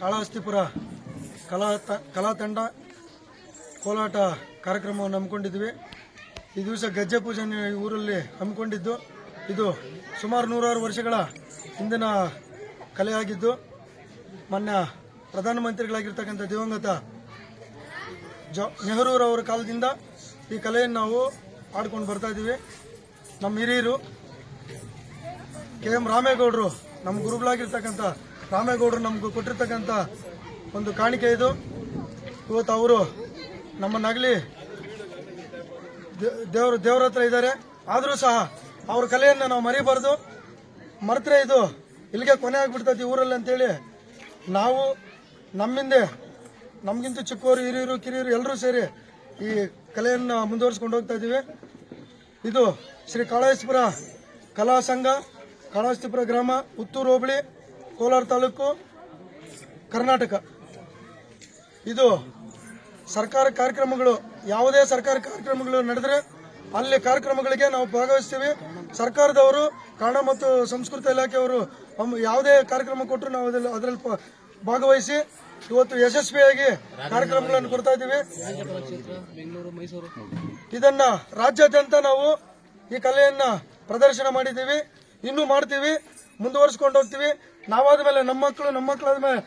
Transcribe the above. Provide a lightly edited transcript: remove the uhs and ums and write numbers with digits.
ಕಾಳಹಸ್ತಿಪುರ ಕಲಾ ತಂಡ ಕೋಲಾಟ ಕಾರ್ಯಕ್ರಮವನ್ನು ಹಮ್ಮಿಕೊಂಡಿದ್ವಿ. ಈ ದಿವಸ ಗೆಜ್ಜೆ ಪೂಜೆ ಊರಲ್ಲಿ ಹಮ್ಮಿಕೊಂಡಿದ್ದು. ಇದು ಸುಮಾರು 106 ವರ್ಷಗಳ ಹಿಂದಿನ ಕಲೆಯಾಗಿದ್ದು, ಮಾನ್ಯ ಪ್ರಧಾನಮಂತ್ರಿಗಳಾಗಿರ್ತಕ್ಕಂಥ ದಿವಂಗತ ನೆಹರೂರವರ ಕಾಲದಿಂದ ಈ ಕಲೆಯನ್ನು ನಾವು ಆಡ್ಕೊಂಡು ಬರ್ತಾ ಇದ್ದೀವಿ. ನಮ್ಮ ಹಿರಿಯರು KM ರಾಮೇಗೌಡರು, ನಮ್ಮ ಗುರುಗಳಾಗಿರ್ತಕ್ಕಂಥ ರಾಮೇಗೌಡರು ನಮಗೂ ಕೊಟ್ಟಿರ್ತಕ್ಕಂಥ ಒಂದು ಕಾಣಿಕೆ ಇದು. ಇವತ್ತು ಅವರು ನಮ್ಮನ್ನಾಗಲಿ ದೇವ್ರ ಹತ್ರ ಇದ್ದಾರೆ. ಆದರೂ ಸಹ ಅವ್ರ ಕಲೆಯನ್ನು ನಾವು ಮರಿಬಾರ್ದು. ಮರೆತರೆ ಇದು ಇಲ್ಲಿಗೆ ಕೊನೆ ಆಗಿಬಿಡ್ತೈತಿ ಊರಲ್ಲಿ ಅಂತೇಳಿ ನಾವು ನಮಗಿಂತ ಚಿಕ್ಕವರು, ಹಿರಿಯರು, ಕಿರಿಯರು ಎಲ್ಲರೂ ಸೇರಿ ಈ ಕಲೆಯನ್ನು ಮುಂದುವರಿಸ್ಕೊಂಡು ಹೋಗ್ತಾ ಇದ್ದೀವಿ. ಇದು ಶ್ರೀ ಕಾಳಹಸ್ತಿಪುರ ಕಲಾ ಸಂಘ, ಕಾಳಹಸ್ತಿಪುರ ಗ್ರಾಮ, ಪುತ್ತೂರು ಹೋಬಳಿ, ಕೋಲಾರ ತಾಲೂಕು, ಕರ್ನಾಟಕ. ಇದು ಸರ್ಕಾರ ಕಾರ್ಯಕ್ರಮಗಳು, ಯಾವುದೇ ಸರ್ಕಾರಿ ಕಾರ್ಯಕ್ರಮಗಳು ನಡೆದರೆ ಅಲ್ಲಿ ಕಾರ್ಯಕ್ರಮಗಳಿಗೆ ನಾವು ಭಾಗವಹಿಸ್ತೀವಿ. ಸರ್ಕಾರದವರು, ಕನ್ನಡ ಮತ್ತು ಸಂಸ್ಕೃತಿ ಇಲಾಖೆಯವರು ಯಾವುದೇ ಕಾರ್ಯಕ್ರಮ ಕೊಟ್ಟರು ನಾವು ಅದರಲ್ಲಿ ಭಾಗವಹಿಸಿ ಇವತ್ತು ಯಶಸ್ವಿಯಾಗಿ ಕಾರ್ಯಕ್ರಮಗಳನ್ನು ಕೊಡ್ತಾ ಇದ್ದೀವಿ. ಇದನ್ನ ರಾಜ್ಯಾದ್ಯಂತ ನಾವು ಈ ಕಲೆಯನ್ನ ಪ್ರದರ್ಶನ ಮಾಡಿದ್ದೀವಿ, ಇನ್ನೂ ಮಾಡ್ತೀವಿ, ಮುಂದುವರಿಸ್ಕೊಂಡು ಹೋಗ್ತೀವಿ. ನಾವಾದ ಮೇಲೆ ನಮ್ಮ ಮಕ್ಕಳಾದ ಮೇಲೆ